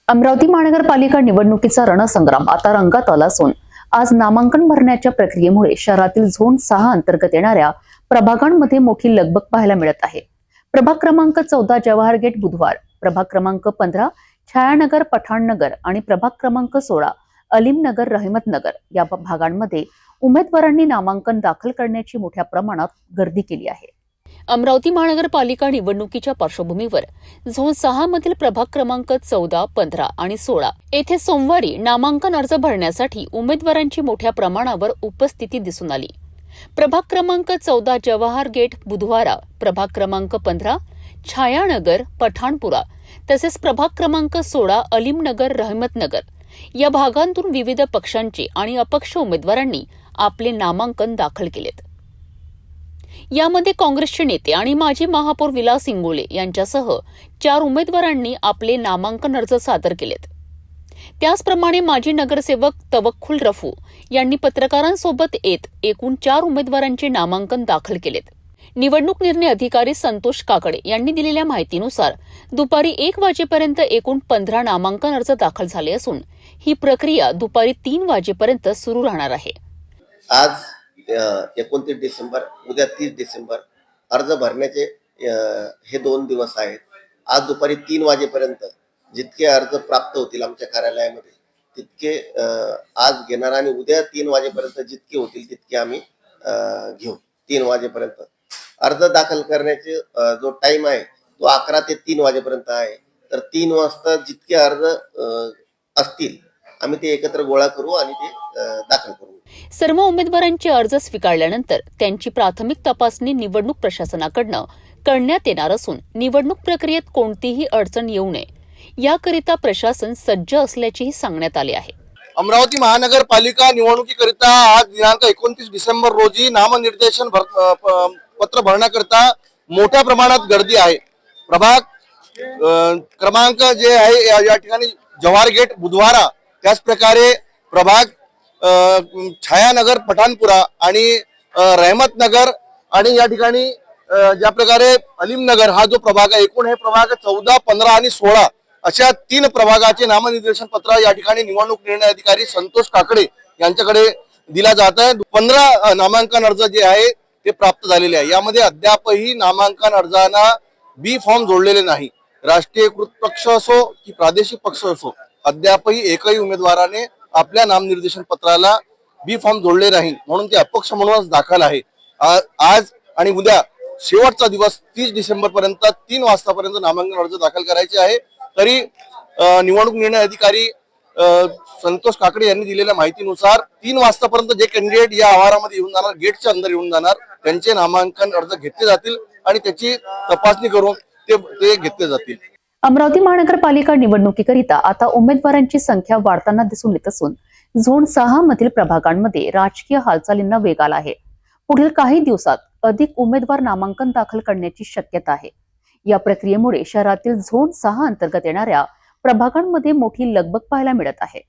अमरावती महानगरपालिका निवडणुकीचा रणसंग्राम आता रंगात आला असून आज नामांकन भरण्याच्या प्रक्रियेमुळे शहरातील झोन 6 अंतर्गत येणाऱ्या प्रभागांमध्ये मोठी लगबग पाहायला मिळत आहे। प्रभाग क्रमांक 14 जवाहर गेट बुधवार, प्रभाग क्रमांक 15 छायानगर पठाणनगर आणि प्रभाग क्रमांक 16 अलीमनगर रहमतनगर या भागांमध्ये उमेदवारांनी नामांकन दाखल करण्याची मोठ्या प्रमाणात गर्दी केली आहे। अमरावती महानगरपालिका निवडणुकीच्या पार्श्वभूमीवर झोन 6 मधील प्रभाग क्रमांक 14, 15 आणि 16 येथे सोमवारी नामांकन अर्ज भरण्यासाठी उमेदवारांची मोठ्या प्रमाणावर उपस्थिती दिसून आली। प्रभाग क्रमांक 14 जवाहर गेट बुधवारा, प्रभाग क्रमांक 15 छायानगर पठाणपुरा तसेच प्रभाग क्रमांक 16 अलीमनगर रहमतनगर या भागांतून विविध पक्षांचे आणि अपक्ष उमेदवारांनी आपले नामांकन दाखल केलेत। यामध्ये काँग्रेसचे नेते आणि माजी महापौर विलास इंगोले यांच्यासह 4 उमेदवारांनी आपले नामांकन अर्ज सादर केलेत। त्याचप्रमाणे माजी नगरसेवक तवक्कुल रफू यांनी पत्रकारांसोबत येत एकूण 4 उमेदवारांचे नामांकन दाखल केलेत। निवडणूक निर्णय अधिकारी संतोष काकडे यांनी दिलेल्या माहितीनुसार दुपारी 1 वाजेपर्यंत एकूण 15 नामांकन अर्ज दाखल झाले असून ही प्रक्रिया दुपारी 3 वाजेपर्यंत सुरू राहणार आहे। आज 29 डिसेंबर, उद्या 30 डिसेंबर अर्ज भरण्याचे हे 2 दिवस आहेत। आज दुपारी 3 वाजेपर्यंत जितके अर्ज प्राप्त होतील आमच्या कार्यालयामध्ये तितके आज घेणार आणि उद्या 3 वाजेपर्यंत जितके होतील तितके आम्ही घेऊ। 3 वाजेपर्यंत अर्ज दाखल करण्याचे जो टाइम आहे तो 11 ते 3 वाजेपर्यंत आहे। तर 3 वाजता जितके अर्ज असतील आम्ही ते एकत्र गोळा करू आणि ते दाखल करू। सर्व उमेदवारांचे अर्ज स्वीकारल्यानंतर त्यांची प्राथमिक तपासणी निवडणूक प्रशासनाकडून करण्यात येणार असून निवडणूक प्रक्रियेत कोणतीही अडचण येऊ नये याकरिता प्रशासन सज्ज असल्याचेही सांगण्यात आले आहे। अमरावती महानगरपालिका निवडणुकीकरिता आज दिनांक 29 डिसेंबर रोजी नामनिर्देशन पत्र भरण्याकरिता मोठ्या प्रमाणात गर्दी आहे। प्रभाग क्रमांक जे आहे या ठिकाणी जवाहर गेट बुधवारा, त्याच प्रकारे प्रभाग छायानगर पठाणपुरा आणि रहमतनगर आणि या ठिकाणी ज्या प्रकारे अलीमनगर हा जो प्रभाग आहे, एकूण हे प्रभाग 14, 15 आणि 16 अशा 3 प्रभागाचे नामनिर्देशन पत्र या ठिकाणी निवडणूक निर्णय अधिकारी संतोष काकडे यांच्याकडे दिला जात आहे। 15 नामांकन अर्ज जे आहे ते प्राप्त झालेले आहे। यामध्ये अद्यापही नामांकन अर्जांना बी फॉर्म जोडलेले नाही। राष्ट्रीयकृत पक्ष असो की प्रादेशिक पक्ष असो, अद्यापही एकही उमेदवाराने आपल्या नामनिर्देशन पत्राला बी फॉर्म जोडले नाही, म्हणून ते अपक्ष म्हणूनच दाखल आहे। आज आणि उद्या शेवटचा दिवस 30 डिसेंबर पर्यंत 3 वाजतापर्यंत नामांकन अर्ज दाखल करायचे आहे। तरी निवडणूक निर्णय अधिकारी संतोष काकडे यांनी दिलेल्या माहितीनुसार 3 वाजतापर्यंत जे कॅन्डिडेट या आवारामध्ये येऊन जाणार, गेटच्या अंदर येऊन जाणार, त्यांचे नामांकन अर्ज घेतले जातील आणि त्याची तपासणी करून ते घेतले जातील। अमरावती महानगरपालिका निवडणुकीकरिता आता उमेदवारांची संख्या वाढताना दिसून येत असून झोन 6 मधील प्रभागांमध्ये राजकीय हालचालींना वेग आला आहे। पुढील काही दिवसात अधिक उमेदवार नामांकन दाखल करण्याची शक्यता आहे। या प्रक्रियेमुळे शहरातील झोन 6 अंतर्गत येणाऱ्या प्रभागांमध्ये मोठी लगबग पाहायला मिळत आहे।